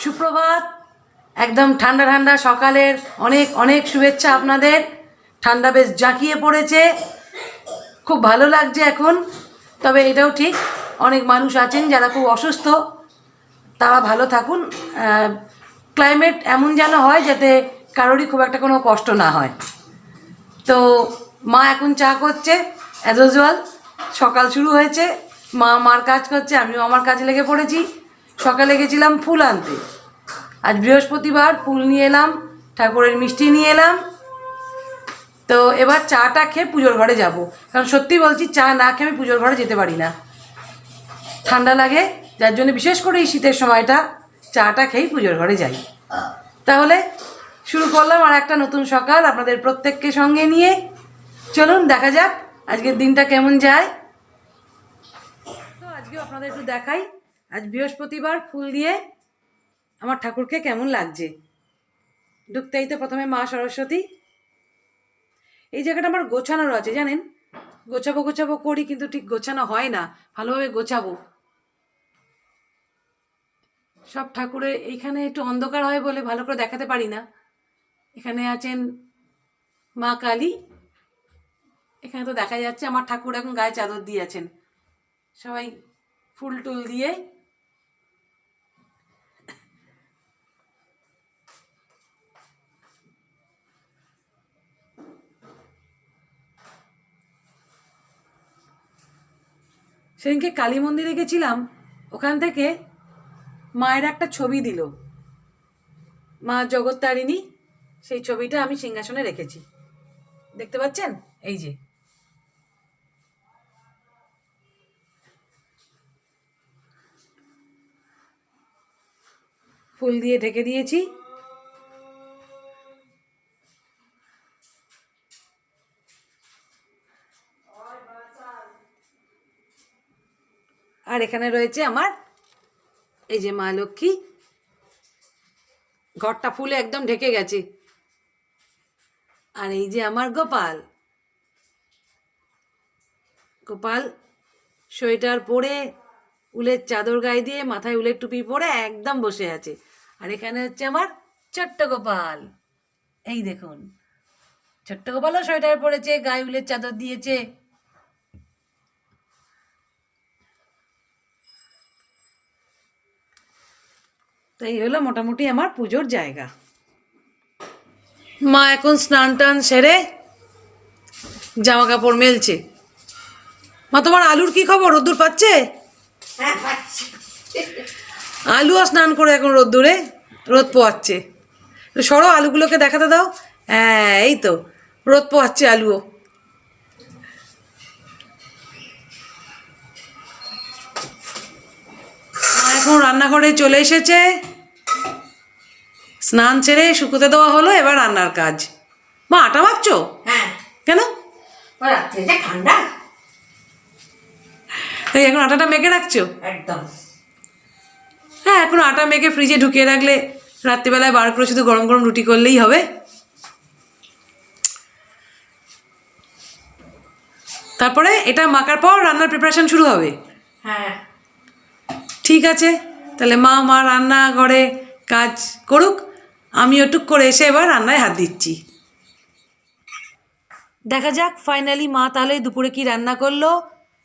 সুপ্রভাত। একদম ঠান্ডা ঠান্ডা সকালের অনেক অনেক শুভেচ্ছা আপনাদের। ঠান্ডা বেশ জাঁকিয়ে পড়েছে, খুব ভালো লাগছে এখন। তবে এটাও ঠিক, অনেক মানুষ আছেন যারা খুব অসুস্থ, তারা ভালো থাকুন। ক্লাইমেট এমন যেন হয় যাতে কারোরই খুব একটা কোনো কষ্ট না হয়। তো মা এখন চা করছে, অ্যাজ ইউজুয়াল। সকাল শুরু হয়েছে, মা মার কাজ করছে, আমিও আমার কাজে লেগে পড়েছি। সকালে গেছিলাম ফুল আনতে, আজ বৃহস্পতিবার, ফুল নিয়ে এলাম, ঠাকুরের মিষ্টি নিয়ে এলাম। তো এবার চাটা খেয়ে পুজোর ঘরে যাব, কারণ সত্যি বলছি চা না খেয়ে আমি পুজোর ঘরে যেতে পারি না, ঠান্ডা লাগে। যার জন্য বিশেষ করে এই শীতের সময়টা চাটা খেয়েই পুজোর ঘরে যাই। তাহলে শুরু করলাম আর একটা নতুন সকাল আপনাদের প্রত্যেককে সঙ্গে নিয়ে। চলুন দেখা যাক আজকের দিনটা কেমন যায়। তো আজকেও আপনাদের একটু দেখাই, আজ বৃহস্পতিবার, ফুল দিয়ে আমার ঠাকুরকে কেমন লাগছে। ঢুকতেই তো প্রথমে মা সরস্বতী। এই জায়গাটা আমার গোছানোর আছে, জানেন, গোছাবো গোছাবো করি কিন্তু ঠিক গোছানো হয় না, ভালোভাবে গোছাবো সব ঠাকুরের। এইখানে একটু অন্ধকার হয় বলে ভালো করে দেখাতে পারি না। এখানে আছেন মা কালী, এখানে তো দেখা যাচ্ছে। আমার ঠাকুর এখন গায়ে চাদর দিয়ে আছেন, সবাই ফুল টুল দিয়ে। সেদিনকে কালী মন্দিরে গেছিলাম, ওখান থেকে মায়ের একটা ছবি দিল, মা জগত্তারিণী। সেই ছবিটা আমি সিংহাসনে রেখেছি, দেখতে পাচ্ছেন, এই যে। ফুল দিয়ে ঢেকে দিয়েছি। আর এখানে রয়েছে আমার এই যে মা লক্ষ্মী, ঘরটা ফুলে একদম ঢেকে গেছে। আর এই যে আমার গোপাল, গোপাল সোয়েটার পরে, উলের চাদর গায়ে দিয়ে, মাথায় উলের টুপি পরে একদম বসে আছে। আর এখানে হচ্ছে আমার ছোট্ট গোপাল, এই দেখুন, ছোট্ট গোপালও সোয়েটার পরেছে, গায়ে উলের চাদর দিয়েছে। তো এই হলো মোটামুটি আমার পুজোর জায়গা। মা এখন স্নান টান সেরে জামা কাপড় মেলছে। মা, তোমার আলুর কি খবর? রোদ্দুর পাচ্ছে? আলুও স্নান করে এখন রোদ্দুরে রোদ পোয়াচ্ছে। সরো, আলুগুলোকে দেখাতে দাও। হ্যাঁ, এই তো রোদ পোয়াচ্ছে আলুও। মা এখন রান্নাঘরে চলে এসেছে, স্নান ছেড়ে শুকোতে দেওয়া হলো, এবার রান্নার কাজ। মা, আটা মাখছো? হ্যাঁ। কেন? ঠান্ডা, এই এখন আটাটা মেখে রাখছো? একদম। হ্যাঁ, এখন আটা মেখে ফ্রিজে ঢুকিয়ে রাখলে রাত্রিবেলায় বার করে শুধু গরম গরম রুটি করলেই হবে। তারপরে এটা মাখার পর রান্নার প্রিপারেশন শুরু হবে। হ্যাঁ, ঠিক আছে, তাহলে মা রান্নাঘরে কাজ করুক, আমিও টুক করে এসে এবার রান্নায় হাত দিচ্ছি। দেখা যাক ফাইনালি মা তাহলে দুপুরে কি রান্না করলো।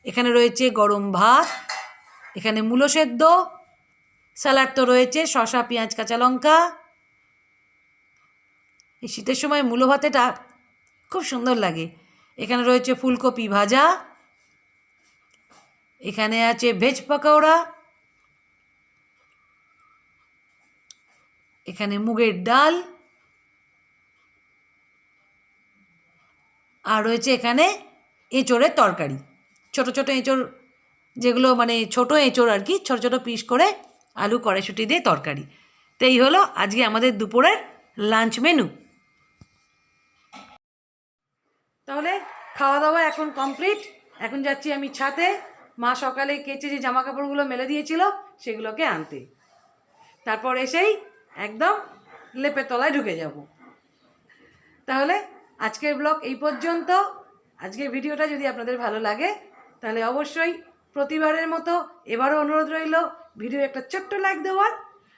এখানে রয়েছে গরম ভাত, এখানে মূলো সেদ্ধ, স্যালাড তো রয়েছে, শসা, পেঁয়াজ, কাঁচা লঙ্কা। এই শীতের সময় মূলো ভাতেটা খুব সুন্দর লাগে। এখানে রয়েছে ফুলকপি ভাজা, এখানে আছে ভেজ পকৌড়া, এখানে মুগের ডাল, আর রয়েছে এখানে এঁচোড়ের তরকারি। ছোট ছোট এঁচোড়, যেগুলো মানে ছোট এঁচোড় আর কি, ছোট ছোট পিস করে আলু কড়াইশুঁটি দিয়ে তরকারি। তো এই হলো আজকে আমাদের দুপুরের লাঞ্চ মেনু। তাহলে খাওয়া দাওয়া এখন কমপ্লিট। এখন যাচ্ছি আমি ছাদে, মা সকালে কেচে যে জামা কাপড়গুলো মেলে দিয়েছিল সেগুলোকে আনতে। তারপর এসেই একদম লেপের তলায় ঢুকে যাব। তাহলে আজকের ব্লগ এই পর্যন্ত। আজকের ভিডিওটা যদি আপনাদের ভালো লাগে তাহলে অবশ্যই প্রতিবারের মতো এবারও অনুরোধ রইল ভিডিও একটা ছোট্ট লাইক দেওয়ার।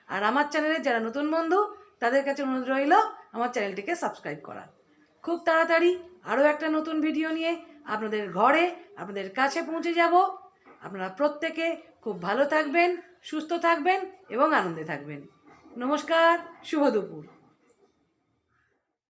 আর আমার চ্যানেলে যারা নতুন বন্ধু তাদের কাছে অনুরোধ রইল আমার চ্যানেলটিকে সাবস্ক্রাইব করার। খুব তাড়াতাড়ি আরও একটা নতুন ভিডিও নিয়ে আপনাদের ঘরে আপনাদের কাছে পৌঁছে যাব। আপনারা প্রত্যেকে খুব ভালো থাকবেন, সুস্থ থাকবেন এবং আনন্দে থাকবেন। নমস্কার, শুভ দুপুর।